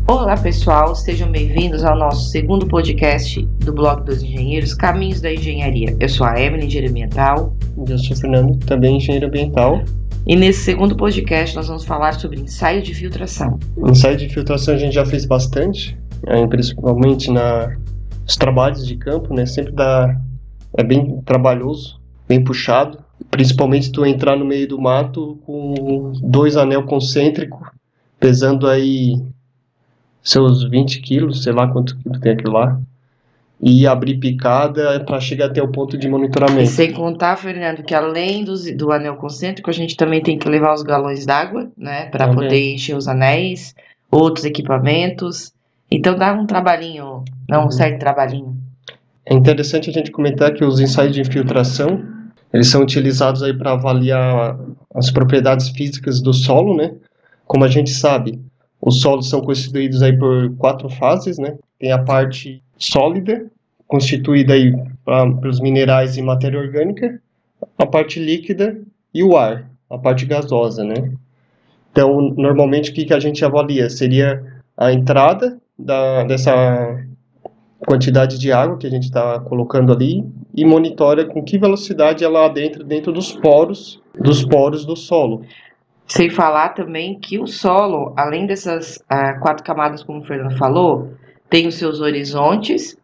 Olá pessoal, sejam bem-vindos ao nosso segundo podcast do Blog dos Engenheiros, Caminhos da Engenharia. Eu sou a Evelyn, engenheira ambiental. Eu sou o Fernando, também engenheiro ambiental. E nesse segundo podcast nós vamos falar sobre ensaio de filtração. Ensaio de filtração a gente já fez bastante, principalmente nos trabalhos de campo, né? É bem trabalhoso, bem puxado. Principalmente tu entrar no meio do mato com 2 anel concêntrico, pesando aí seus 20 quilos, sei lá quanto quilo tem aquilo lá, e abrir picada para chegar até o ponto de monitoramento. E sem contar, Fernando, que além do anel concêntrico, a gente também tem que levar os galões d'água, né, para poder encher os anéis, outros equipamentos. Então dá um trabalhinho, um certo trabalhinho. É interessante a gente comentar que os ensaios de infiltração, eles são utilizados aí para avaliar as propriedades físicas do solo, né? Como a gente sabe, os solos são constituídos aí por 4 fases, né? Tem a parte sólida, constituída aí pelos minerais e matéria orgânica, a parte líquida e o ar, a parte gasosa, né? Então, normalmente, o que a gente avalia? Seria a entrada dessa quantidade de água que a gente está colocando ali e monitora com que velocidade ela adentra dentro dos poros do solo. Sem falar também que o solo, além dessas 4 camadas, como o Fernando falou, tem os seus horizontes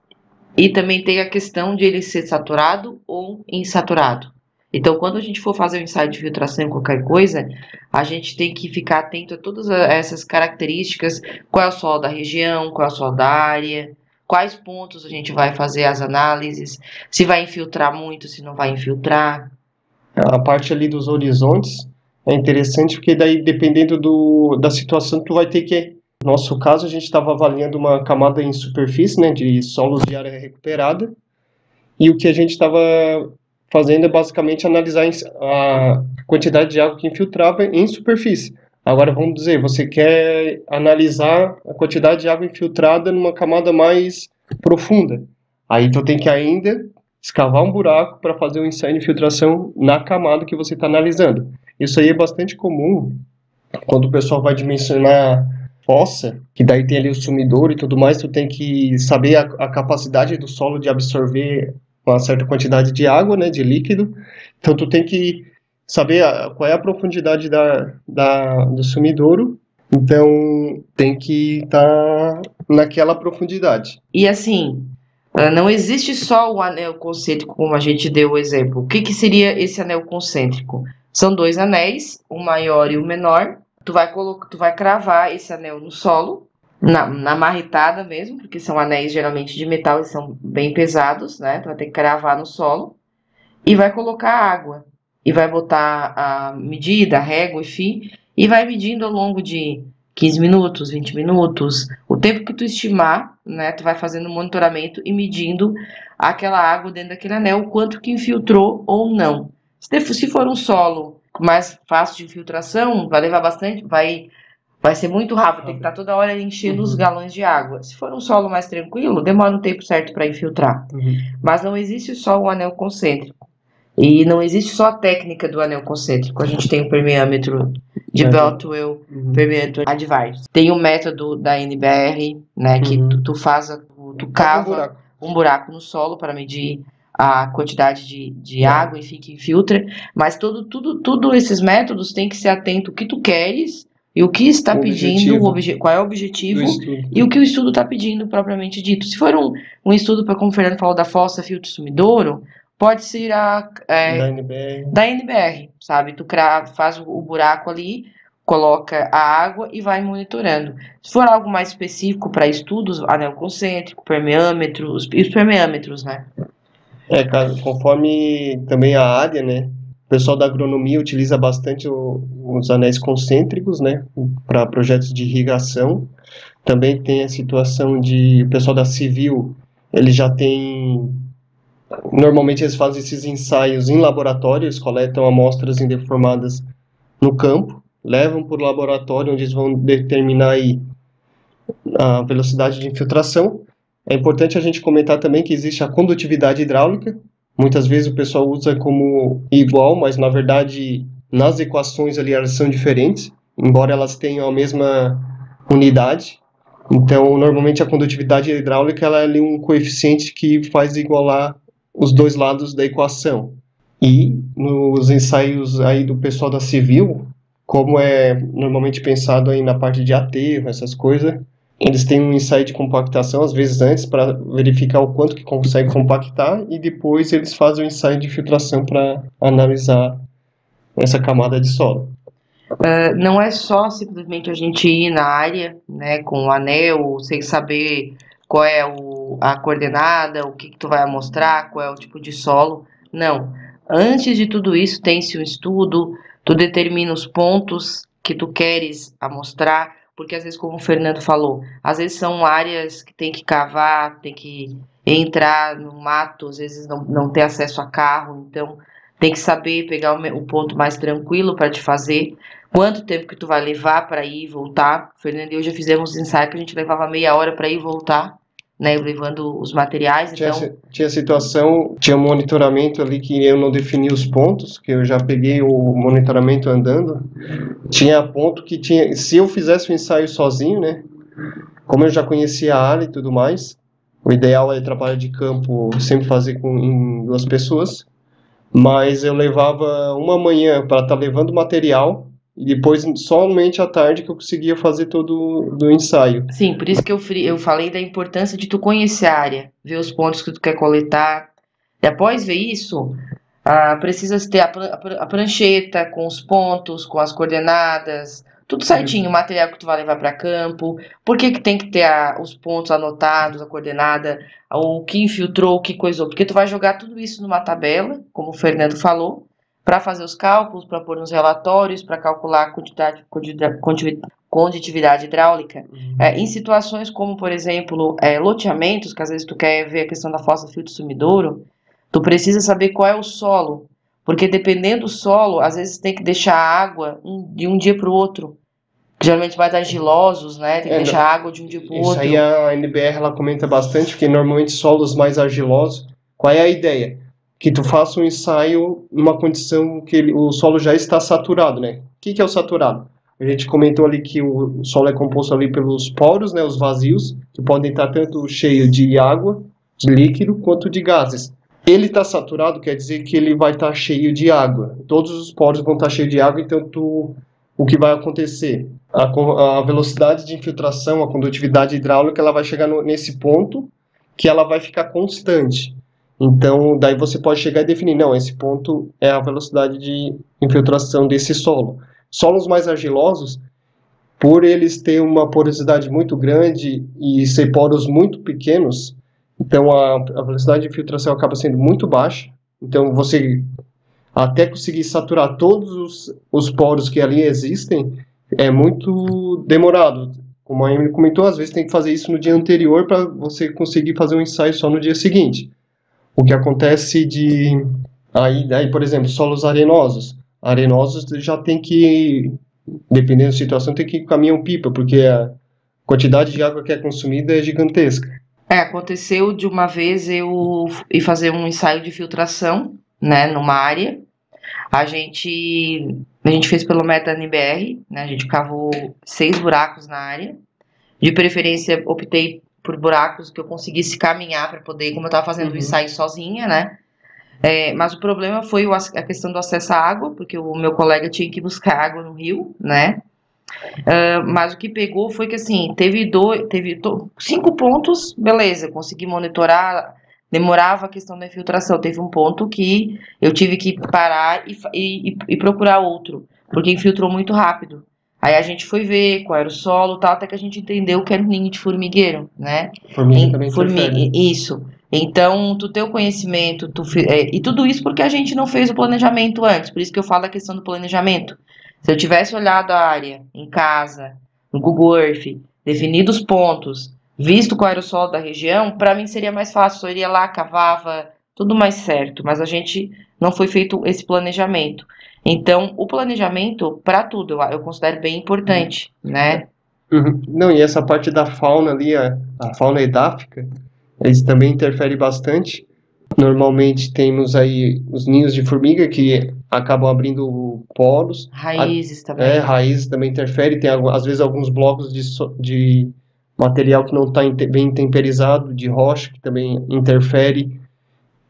e também tem a questão de ele ser saturado ou insaturado. Então, quando a gente for fazer um ensaio de filtração em qualquer coisa, a gente tem que ficar atento a todas essas características, qual é o solo da região, qual é o solo da área, quais pontos a gente vai fazer as análises, se vai infiltrar muito, se não vai infiltrar. A parte ali dos horizontes é interessante porque daí, dependendo da situação, tu vai ter que... No nosso caso, a gente estava avaliando uma camada em superfície, né, de solos de área recuperada, e o que a gente estava fazendo é basicamente analisar a quantidade de água que infiltrava em superfície. Agora, vamos dizer, você quer analisar a quantidade de água infiltrada numa camada mais profunda. Aí tu tem que ainda escavar um buraco para fazer um ensaio de filtração na camada que você está analisando. Isso aí é bastante comum quando o pessoal vai dimensionar fossa, que daí tem ali o sumidouro e tudo mais, tu tem que saber a capacidade do solo de absorver uma certa quantidade de água, né, de líquido. Então tu tem que saber qual é a profundidade do sumidouro, então tem que estar naquela profundidade. E assim, não existe só o anel concêntrico, como a gente deu o exemplo. O que seria esse anel concêntrico? São 2 anéis, o maior e o menor. Tu vai cravar esse anel no solo, na marretada mesmo, porque são anéis geralmente de metal e são bem pesados, né? Tu vai ter que cravar no solo e vai colocar água. E vai botar a medida, a régua, enfim, e vai medindo ao longo de 15 minutos, 20 minutos, o tempo que tu estimar, né? Tu vai fazendo monitoramento e medindo aquela água dentro daquele anel, o quanto que infiltrou ou não. Se for um solo mais fácil de infiltração, vai levar bastante, vai ser muito rápido, tem que estar toda hora enchendo os galões de água. Se for um solo mais tranquilo, demora um tempo certo para infiltrar. Mas não existe só o anel concêntrico. E não existe só a técnica do anel concêntrico. A gente tem o permeâmetro de Beltwell, permeâmetro Advair. Tem o método da NBR, né, que tu cava um buraco no solo para medir a quantidade de água, enfim, que infiltra. Mas tudo esses métodos tem que ser atento ao que tu queres e o que está pedindo, qual é o objetivo e o que o estudo está pedindo propriamente dito. Se for um estudo, como o Fernando falou, da fossa, filtro, sumidouro, pode ser da NBR, sabe? Tu faz o buraco ali, coloca a água e vai monitorando. Se for algo mais específico para estudos, anel concêntrico, permeâmetro, os permeâmetros, né? Cara, conforme também a área, né? O pessoal da agronomia utiliza bastante os anéis concêntricos, né? Para projetos de irrigação. Também tem a situação o pessoal da civil, ele já tem... Normalmente eles fazem esses ensaios em laboratório, eles coletam amostras indeformadas no campo, levam para o laboratório onde eles vão determinar aí a velocidade de infiltração. É importante a gente comentar também que existe a condutividade hidráulica. Muitas vezes o pessoal usa como igual, mas na verdade nas equações ali elas são diferentes, embora elas tenham a mesma unidade. Então, normalmente a condutividade hidráulica ela é ali um coeficiente que faz igualar os dois lados da equação. E nos ensaios aí do pessoal da Civil, como é normalmente pensado aí na parte de aterro, essas coisas, eles têm um ensaio de compactação, às vezes antes, para verificar o quanto que consegue compactar, e depois eles fazem o ensaio de filtração para analisar essa camada de solo. Não é só simplesmente a gente ir na área, né, com o anel, sem saber qual é a coordenada, o que tu vai amostrar, qual é o tipo de solo. Não. Antes de tudo isso, tem-se um estudo, tu determina os pontos que tu queres amostrar, porque às vezes, como o Fernando falou, às vezes são áreas que tem que cavar, tem que entrar no mato, às vezes não ter acesso a carro, então tem que saber pegar o ponto mais tranquilo para te fazer. Quanto tempo que tu vai levar para ir e voltar? O Fernando e eu já fizemos ensaio que a gente levava meia hora para ir e voltar, né? Levando os materiais, então... Tinha situação, tinha monitoramento ali que eu não defini os pontos, que eu já peguei o monitoramento andando. Tinha ponto que tinha, se eu fizesse o ensaio sozinho, né? Como eu já conhecia a área e tudo mais, o ideal é trabalho de campo sempre fazer em duas pessoas, mas eu levava uma manhã para estar levando material e depois somente à tarde que eu conseguia fazer todo o ensaio. Sim, por isso que eu falei da importância de tu conhecer a área, ver os pontos que tu quer coletar. E após ver isso, precisa ter a prancheta com os pontos, com as coordenadas, tudo certinho, o material que tu vai levar para campo, por que tem que ter os pontos anotados, a coordenada, o que infiltrou, o que coisou, porque tu vai jogar tudo isso numa tabela, como o Fernando falou, para fazer os cálculos, para pôr nos relatórios, para calcular a condutividade hidráulica. Em situações como, por exemplo, loteamentos, que às vezes tu quer ver a questão da fossa filtro-sumidouro, tu precisa saber qual é o solo, porque dependendo do solo, às vezes tem que deixar a água de um dia para o outro. Geralmente vai dar argilosos, né? Tem que deixar a água de um dia para o outro. Isso aí a NBR ela comenta bastante, porque normalmente solos mais argilosos, qual é a ideia? Que tu faça um ensaio numa condição que o solo já está saturado, né? O que é o saturado? A gente comentou ali que o solo é composto ali pelos poros, né, os vazios, que podem estar tanto cheio de água, de líquido, quanto de gases. Ele está saturado, quer dizer que ele vai estar cheio de água. Todos os poros vão estar cheios de água, então o que vai acontecer? A velocidade de infiltração, a condutividade hidráulica, ela vai chegar nesse ponto que ela vai ficar constante. Então, daí você pode chegar e definir, não, esse ponto é a velocidade de infiltração desse solo. Solos mais argilosos, por eles terem uma porosidade muito grande e ser poros muito pequenos, então a velocidade de infiltração acaba sendo muito baixa. Então, você até conseguir saturar todos os poros que ali existem, é muito demorado. Como a Emily comentou, às vezes tem que fazer isso no dia anterior para você conseguir fazer um ensaio só no dia seguinte. O que acontece aí, por exemplo, solos arenosos. Arenosos já tem que, dependendo da situação, tem que ir com caminhão-pipa, porque a quantidade de água que é consumida é gigantesca. Aconteceu de uma vez eu ir fazer um ensaio de filtração, né, numa área. A gente fez pelo método NBR, né, a gente cavou 6 buracos na área. De preferência, optei por buracos que eu conseguisse caminhar para poder, como eu estava fazendo o ensaio sozinha, né? Mas o problema foi a questão do acesso à água, porque o meu colega tinha que buscar água no rio, né? Mas o que pegou foi que, assim, teve 5 pontos, beleza, consegui monitorar, demorava a questão da infiltração. Teve um ponto que eu tive que parar e procurar outro, porque infiltrou muito rápido. Aí a gente foi ver qual era o solo, tal, até que a gente entendeu que era um ninho de formigueiro, né? Formiga também interfere. Isso. Então, tu ter o conhecimento, e tudo isso porque a gente não fez o planejamento antes, por isso que eu falo da questão do planejamento. Se eu tivesse olhado a área em casa, no Google Earth, definido os pontos, visto qual era o solo da região, para mim seria mais fácil. Eu iria lá, cavava, tudo mais certo. Mas a gente não foi feito esse planejamento. Então, o planejamento, para tudo, eu considero bem importante, né? Não, e essa parte da fauna ali, a fauna edáfica, eles também interferem bastante. Normalmente temos aí os ninhos de formiga que acabam abrindo poros. Raízes também. Raízes também interferem. Tem às vezes alguns blocos de material que não está bem temperizado, de rocha, que também interfere.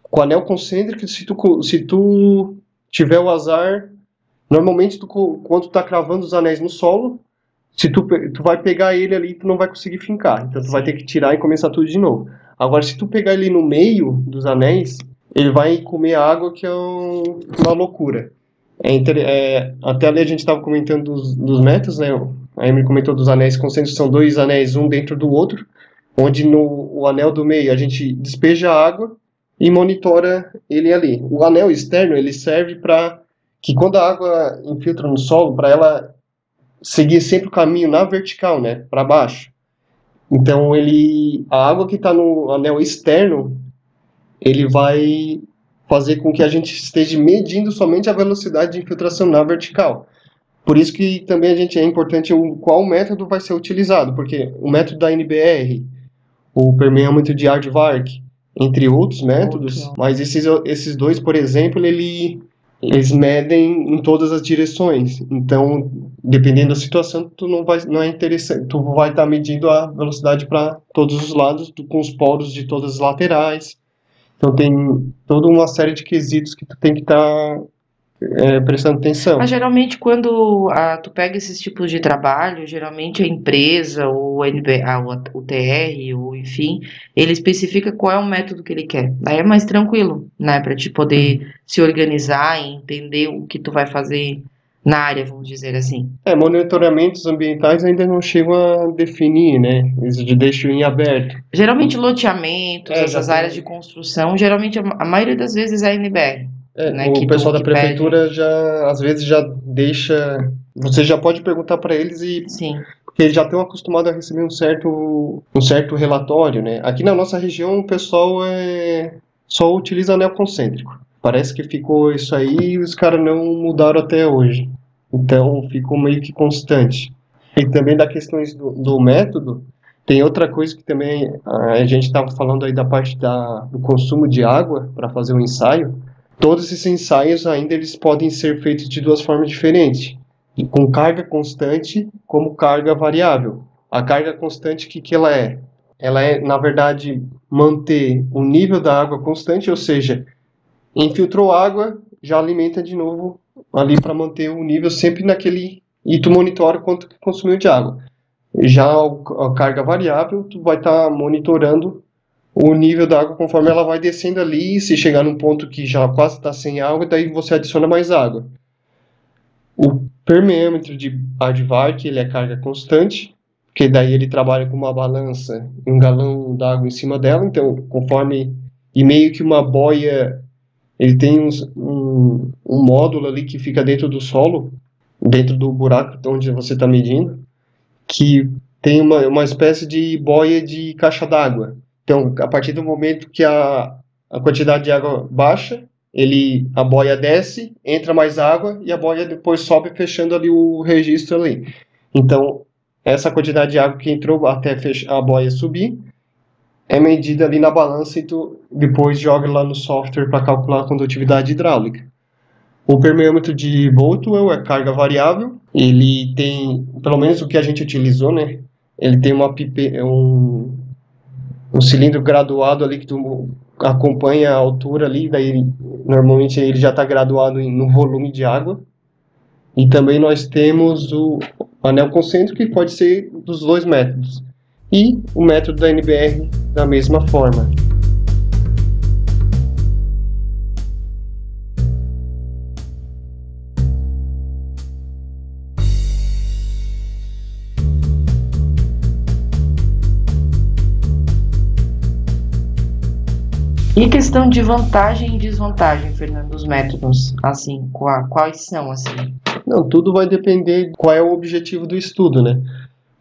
Com o anel concêntrico, se tu tiver o azar, normalmente quando tu está cravando os anéis no solo, se tu vai pegar ele ali, tu não vai conseguir fincar, então tu vai ter que tirar e começar tudo de novo. Agora, se tu pegar ele no meio dos anéis, ele vai comer a água, que é uma loucura. Até ali a gente estava comentando dos métodos, né? A Emily comentou dos anéis concêntricos, são 2 anéis, um dentro do outro, onde o anel do meio a gente despeja a água e monitora ele ali. O anel externo, ele serve para que quando a água infiltra no solo, para ela seguir sempre o caminho na vertical, né, para baixo. Então a água que está no anel externo, ele vai fazer com que a gente esteja medindo somente a velocidade de infiltração na vertical. Por isso que também é importante qual método vai ser utilizado, porque o método da NBR, o permeâmetro de Aardvark, entre outros métodos, mas esses dois, por exemplo, eles medem em todas as direções. Então, dependendo da situação, não é interessante. Tu vai estar medindo a velocidade para todos os lados, com os poros de todas as laterais. Então, tem toda uma série de quesitos que tu tem que estar prestando atenção. Mas geralmente quando tu pega esses tipos de trabalho, geralmente a empresa, ou o TR, ou enfim, ele especifica qual é o método que ele quer. Daí é mais tranquilo, né? Para te poder se organizar e entender o que tu vai fazer na área, vamos dizer assim. Monitoramentos ambientais ainda não chegam a definir, né? Eles deixam em aberto. Geralmente loteamentos, essas áreas de construção, geralmente a maioria das vezes é a NBR. Né, o pessoal da prefeitura às vezes já deixa. Você já pode perguntar para eles Sim. Porque eles já estão acostumados a receber um certo relatório, né? Aqui na nossa região o pessoal só utiliza anel concêntrico. Parece que ficou isso aí e os caras não mudaram até hoje. Então ficou meio que constante. E também da questões do método, tem outra coisa que também a gente estava falando aí da parte do consumo de água para fazer o ensaio. Todos esses ensaios ainda eles podem ser feitos de 2 formas diferentes, com carga constante como carga variável. A carga constante, o que ela é? Ela é, na verdade, manter o nível da água constante, ou seja, infiltrou água, já alimenta de novo ali para manter o nível sempre naquele, e tu monitora quanto que consumiu de água. Já a carga variável, tu vai estar monitorando o nível da água conforme ela vai descendo ali, se chegar num ponto que já quase está sem água, daí você adiciona mais água. O permeâmetro de Aardvark, ele é carga constante, porque daí ele trabalha com uma balança e um galão d'água em cima dela, então conforme, e meio que uma boia, ele tem um módulo ali que fica dentro do solo, dentro do buraco onde você está medindo, que tem uma espécie de boia de caixa d'água. Então, a partir do momento que a quantidade de água baixa, a boia desce, entra mais água e a boia depois sobe, fechando ali o registro ali. Então, essa quantidade de água que entrou até a boia subir é medida ali na balança e tu depois joga lá no software para calcular a condutividade hidráulica. O permeâmetro de Boltwell é carga variável. Ele tem, pelo menos o que a gente utilizou, né? Ele tem um cilindro graduado ali que tu acompanha a altura ali, daí normalmente ele já está graduado no volume de água. E também nós temos o anel concêntrico, que pode ser dos 2 métodos. E o método da NBR da mesma forma. E questão de vantagem e desvantagem, Fernando, dos métodos, assim, quais são, assim? Não, tudo vai depender de qual é o objetivo do estudo, né?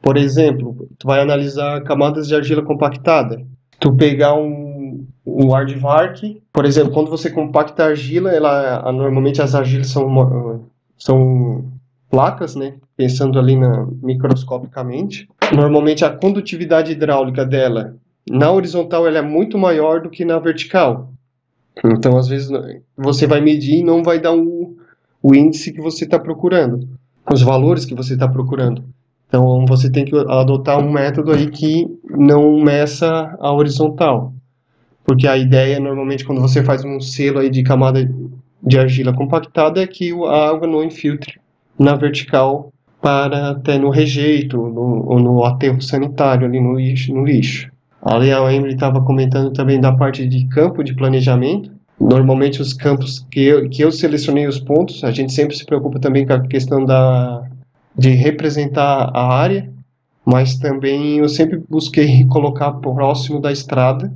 Por exemplo, tu vai analisar camadas de argila compactada. Tu pegar um Aardvark, por exemplo, quando você compacta a argila, normalmente as argilas são placas, né? Pensando ali microscopicamente. Normalmente a condutividade hidráulica dela, na horizontal, ela é muito maior do que na vertical. Então, às vezes, você vai medir e não vai dar o índice que você está procurando, os valores que você está procurando. Então você tem que adotar um método aí que não meça a horizontal. Porque a ideia, normalmente, quando você faz um selo aí de camada de argila compactada, é que a água não infiltre na vertical para até no rejeito ou no aterro sanitário, ali no lixo. Ali a Emily estava comentando também da parte de campo de planejamento. Normalmente os campos que eu selecionei os pontos, a gente sempre se preocupa também com a questão de representar a área, mas também eu sempre busquei colocar próximo da estrada,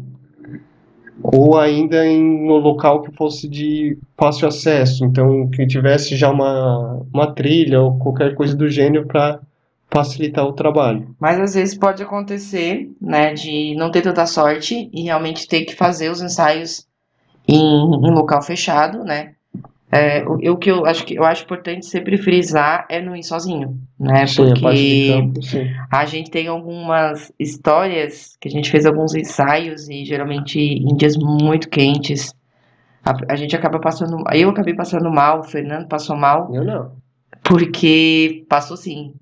ou ainda em um local que fosse de fácil acesso, então que tivesse já uma trilha ou qualquer coisa do gênero para facilitar o trabalho. Mas às vezes pode acontecer, né, de não ter tanta sorte e realmente ter que fazer os ensaios em local fechado, né? O que eu acho importante sempre frisar é não ir sozinho, né? Sim, a parte de Porque campo, sim. a gente tem algumas histórias que a gente fez alguns ensaios e geralmente em dias muito quentes a gente acaba passando. Eu acabei passando mal, o Fernando passou mal, Eu não. porque passou sim.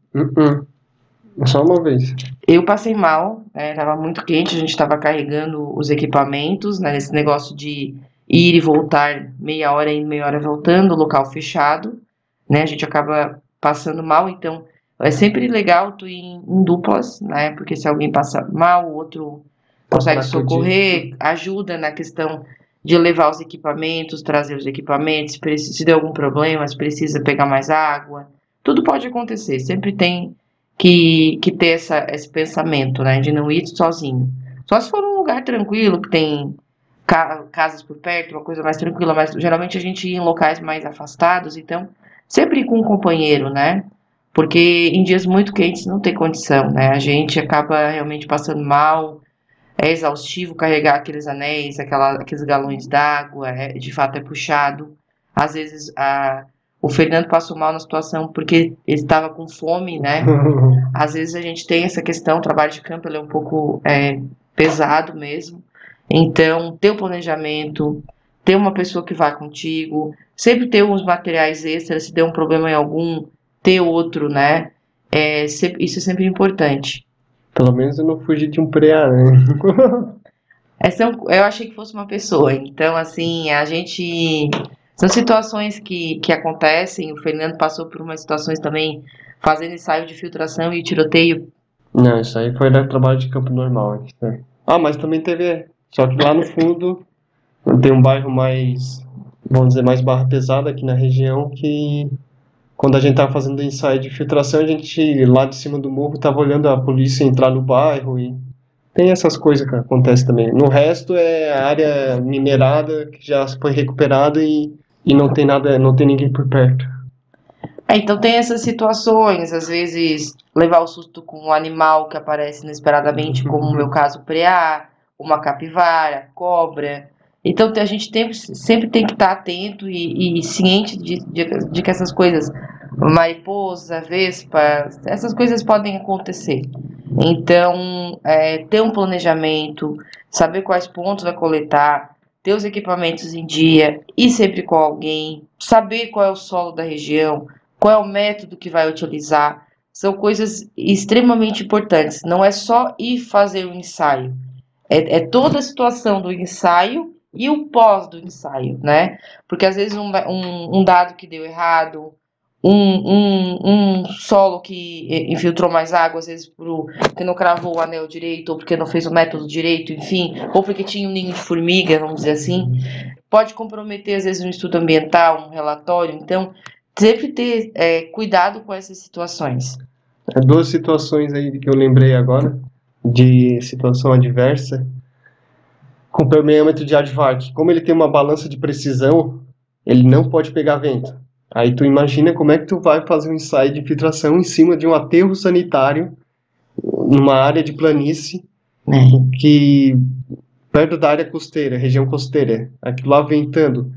Só uma vez. Eu passei mal, tava muito quente, a gente estava carregando os equipamentos, né, nesse negócio de ir e voltar, meia hora indo, meia hora voltando, local fechado, né, a gente acaba passando mal, então é sempre legal tu ir em duplas, né, porque se alguém passa mal, o outro consegue Pra acudir. socorrer, ajuda na questão de levar os equipamentos, trazer os equipamentos, se der algum problema, se precisa pegar mais água, tudo pode acontecer, sempre tem que ter esse pensamento, né, de não ir sozinho. Só se for num lugar tranquilo, que tem casas por perto, uma coisa mais tranquila, mas geralmente a gente ia em locais mais afastados, então sempre ir com um companheiro, né, porque em dias muito quentes não tem condição, né, a gente acaba realmente passando mal, é exaustivo carregar aqueles anéis, aqueles galões d'água, de fato é puxado. Às vezes o Fernando passou mal na situação porque ele estava com fome, né? Às vezes a gente tem essa questão, o trabalho de campo ele é um pouco pesado mesmo. Então, ter o planejamento, ter uma pessoa que vá contigo, sempre ter uns materiais extras, se der um problema em algum, ter outro, né? Isso é sempre importante. Pelo menos eu não fugi de um preá, né? Eu achei que fosse uma pessoa. Então, assim, a gente. São situações que acontecem. O Fernando passou por umas situações também fazendo ensaio de filtração e tiroteio. Não, isso aí foi trabalho de campo normal. Né? Ah, mas também teve. Só que lá no fundo tem um bairro mais, vamos dizer, mais barra pesada aqui na região, que quando a gente tava fazendo ensaio de filtração, a gente lá de cima do morro tava olhando a polícia entrar no bairro e tem essas coisas que acontecem também. No resto é a área minerada que já foi recuperada e não tem nada, não tem ninguém por perto. Então tem essas situações, às vezes levar o susto com um animal que aparece inesperadamente, como no meu caso, o preá, uma capivara, cobra. Então a gente sempre tem que estar atento e ciente de que essas coisas, mariposa, vespa, essas coisas podem acontecer. Então, ter um planejamento, saber quais pontos vai coletar, ter os equipamentos em dia, ir sempre com alguém, saber qual é o solo da região, qual é o método que vai utilizar, são coisas extremamente importantes. Não é só ir fazer o ensaio, é toda a situação do ensaio e o pós do ensaio, né? Porque às vezes um dado que deu errado, um solo que infiltrou mais água, às vezes porque não cravou o anel direito, ou porque não fez o método direito, enfim, ou porque tinha um ninho de formiga, vamos dizer assim, pode comprometer às vezes um estudo ambiental, um relatório. Então, sempre ter cuidado com essas situações. Duas situações aí que eu lembrei agora, de situação adversa. Com o permeâmetro de Advac, como ele tem uma balança de precisão, ele não pode pegar vento. Aí tu imagina como é que tu vai fazer um ensaio de filtração em cima de um aterro sanitário, numa área de planície, que perto da área costeira, região costeira, aquilo lá ventando.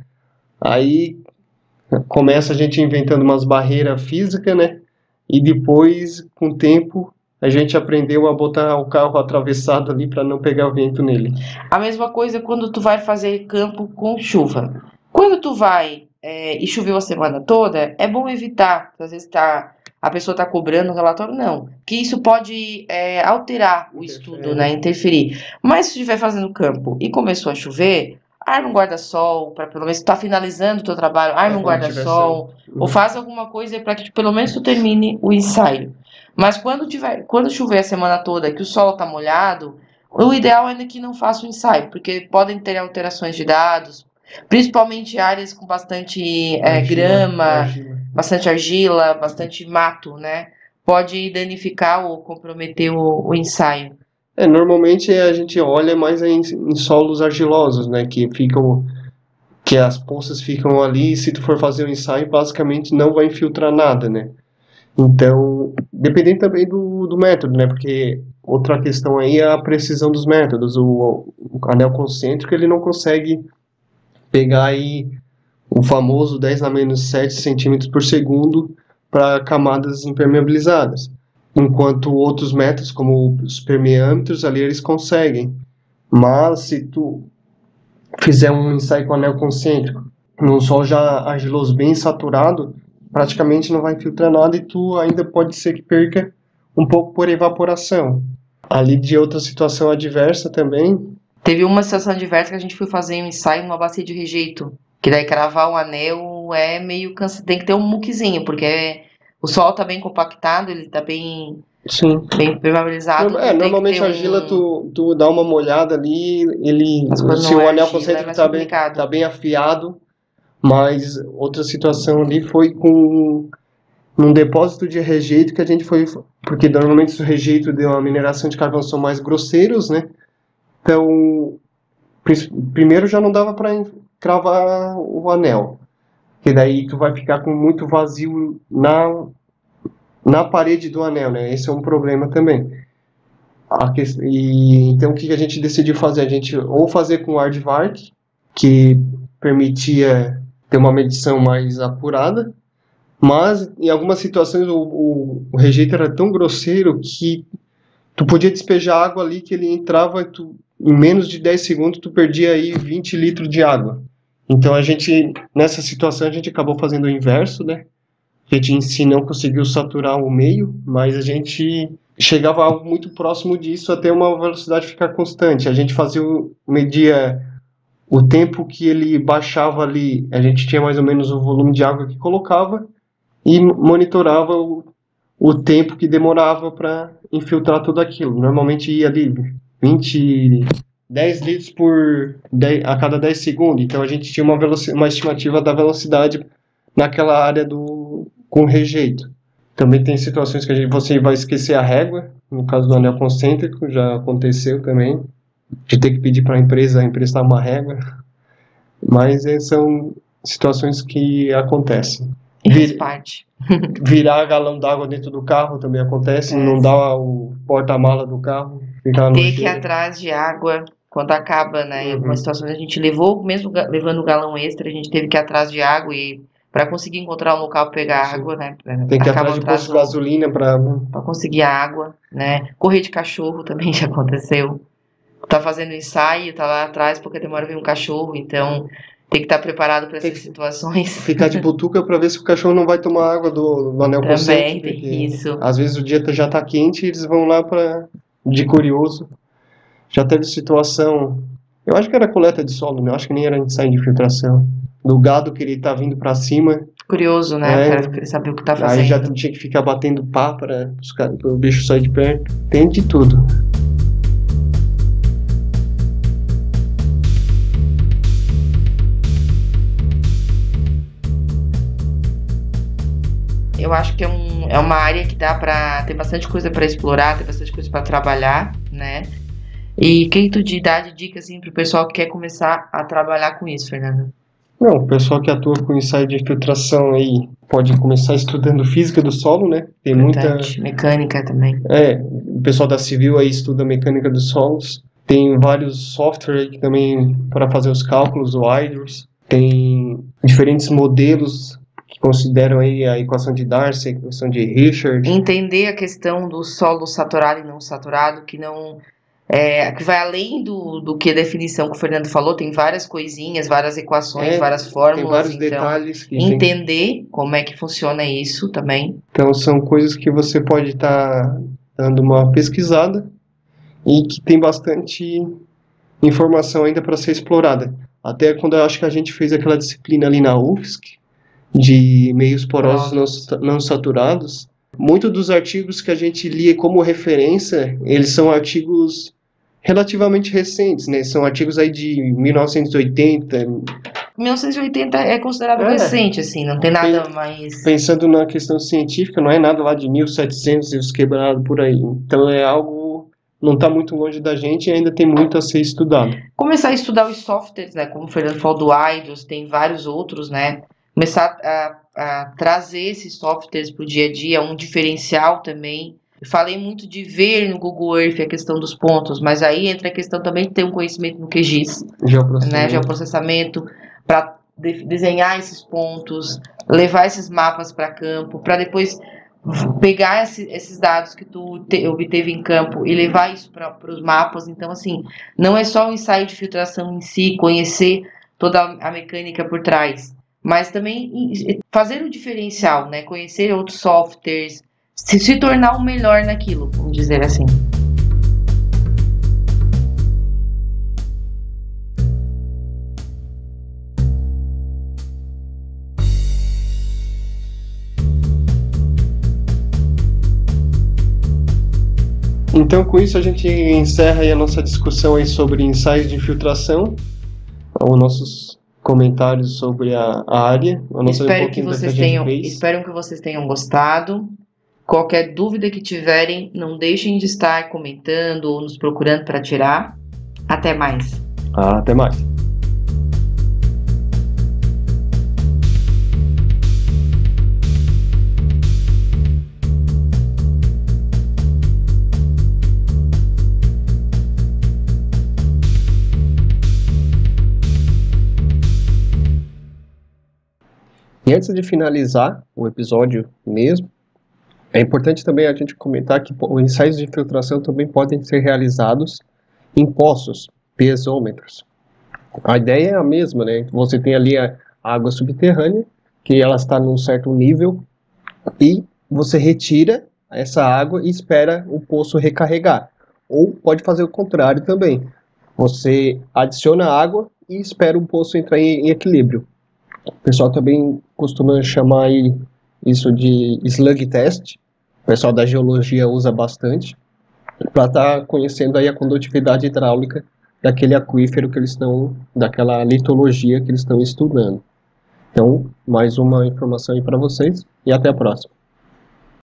Aí começa a gente inventando umas barreiras físicas, né? E depois, com o tempo, a gente aprendeu a botar o carro atravessado ali para não pegar vento nele. A mesma coisa quando tu vai fazer campo com chuva. Quando tu vai e choveu a semana toda, é bom evitar. Às vezes tá a pessoa está cobrando o relatório, não. Que isso pode alterar o estudo, né? Interferir. Mas se estiver fazendo campo e começou a chover, arma um guarda-sol, para pelo menos estar finalizando o teu trabalho, arma um guarda-sol, ou faz alguma coisa para que pelo menos tu termine o ensaio. Mas quando chover a semana toda, que o solo está molhado, o ideal é que não faça o ensaio, porque podem ter alterações de dados, principalmente áreas com bastante grama, bastante argila, bastante mato, né? Pode danificar ou comprometer o ensaio. Normalmente a gente olha mais em solos argilosos, né? Que as poças ficam ali e se tu for fazer o ensaio, basicamente não vai infiltrar nada, né? Então, dependendo também do método, né? Porque outra questão aí é a precisão dos métodos. O anel concêntrico, ele não consegue pegar aí o famoso 10 a menos 7 centímetros por segundo para camadas impermeabilizadas. Enquanto outros métodos, como os permeâmetros, ali eles conseguem. Mas se tu fizer um ensaio com anel concêntrico, num solo já argiloso bem saturado, praticamente não vai filtrar nada e tu ainda pode ser que perca um pouco por evaporação. Ali de outra situação adversa também. Teve uma situação adversa que a gente foi fazer um ensaio numa bacia de rejeito, que daí cravar um anel é meio cansado, tem que ter um muquezinho, porque o solo tá bem compactado, ele tá bem permeabilizado. Normalmente a argila tu dá uma molhada ali, se o anel concêntrico tá bem afiado, mas outra situação ali foi com num depósito de rejeito que a gente foi, porque normalmente os rejeitos de uma mineração de carvão são mais grosseiros, né? Então, primeiro já não dava para cravar o anel, que daí tu vai ficar com muito vazio na parede do anel, né? Esse é um problema também. Então, o que a gente decidiu fazer? A gente ou fazer com Aardvark, que permitia ter uma medição mais apurada, mas em algumas situações o rejeito era tão grosseiro que tu podia despejar água ali que ele entrava e em menos de 10 segundos tu perdia aí 20 litros de água. Então nessa situação a gente acabou fazendo o inverso, né? A gente em si não conseguiu saturar o meio, mas a gente chegava a algo muito próximo disso até uma velocidade ficar constante. A gente media o tempo que ele baixava ali, a gente tinha mais ou menos o volume de água que colocava e monitorava o tempo que demorava para infiltrar tudo aquilo. Normalmente ia ali 10 litros a cada 10 segundos, então a gente tinha uma estimativa da velocidade naquela área com rejeito. Também tem situações que você vai esquecer a régua, no caso do anel concêntrico, já aconteceu também, de ter que pedir para a empresa emprestar uma régua, mas são situações que acontecem. Virar galão d'água dentro do carro também acontece, não dá o porta-mala do carro. Ter que ir atrás de água quando acaba, né? Em algumas situações a gente levou, mesmo levando o galão extra, a gente teve que ir atrás de água e para conseguir encontrar um local para pegar água, né? Tem que ir atrás de posto de gasolina para conseguir água, né? Correr de cachorro também já aconteceu. Tá fazendo ensaio, tá lá atrás porque demora a vir um cachorro, então tem que estar preparado para essas situações. Ficar de butuca para ver se o cachorro não vai tomar água do anel concêntrico. Também tem isso. Às vezes o dia já tá quente e eles vão lá de curioso. Já teve situação, eu acho que era coleta de solo, né? Eu acho que nem era ensaio de infiltração. Do gado que ele tá vindo para cima. Curioso, né? Para saber o que tá fazendo. Aí já tinha que ficar batendo pá para o bicho sair de perto. Tem de tudo. Eu acho que é uma área que tem bastante coisa para explorar, tem bastante coisa para trabalhar, né? E quem tu dá de dica assim pro pessoal que quer começar a trabalhar com isso, Fernando? Não, o pessoal que atua com ensaio de infiltração aí pode começar estudando física do solo, né? Tem muita mecânica também. O pessoal da Civil aí estuda mecânica dos solos. Tem vários softwares aí também para fazer os cálculos, o IDRS. Tem diferentes modelos que consideram aí a equação de Darcy, a equação de Richard. Entender a questão do solo saturado e não saturado, que não que vai além do que a definição que o Fernando falou, tem várias coisinhas, várias equações, várias Tem fórmulas, vários então detalhes que tem. entender como é que funciona isso também. Então são coisas que você pode estar dando uma pesquisada e que tem bastante informação ainda para ser explorada. Até quando eu acho que a gente fez aquela disciplina ali na UFSC, de meios porosos não saturados, muitos dos artigos que a gente lia como referência, eles são artigos relativamente recentes, né? São artigos aí de 1980. 1980 é considerado recente, assim, não tem nada mais... Pensando na questão científica, não é nada lá de 1700 e os quebrados por aí. Então é algo, não está muito longe da gente e ainda tem muito a ser estudado. Começar a estudar os softwares, né? Como o Fernando falou do iDOS, tem vários outros, né? Começar a trazer esses softwares para o dia a dia, um diferencial também. Eu falei muito de ver no Google Earth a questão dos pontos, mas aí entra a questão também de ter um conhecimento no QGIS, né? Geoprocessamento, para desenhar esses pontos, levar esses mapas para campo, para depois pegar esses dados que tu obteve em campo e levar isso para os mapas. Então, assim, não é só o ensaio de filtração em si, conhecer toda a mecânica por trás, mas também fazer o diferencial, né? Conhecer outros softwares, se tornar o melhor naquilo, vamos dizer assim. Então, com isso, a gente encerra aí a nossa discussão aí sobre ensaios de infiltração, os nossos comentários sobre a área. Espero que vocês tenham gostado. Qualquer dúvida que tiverem, não deixem de estar comentando ou nos procurando para tirar. Até mais. Até mais. E antes de finalizar o episódio mesmo, é importante também a gente comentar que os ensaios de infiltração também podem ser realizados em poços, piezômetros. A ideia é a mesma, né? Você tem ali a água subterrânea, que ela está num certo nível, e você retira essa água e espera o poço recarregar. Ou pode fazer o contrário também. Você adiciona água e espera o poço entrar em equilíbrio. O pessoal também costuma chamar isso de slug test. O pessoal da geologia usa bastante para estar conhecendo aí a condutividade hidráulica daquele aquífero que eles estão, daquela litologia que eles estão estudando. Então, mais uma informação aí para vocês e até a próxima.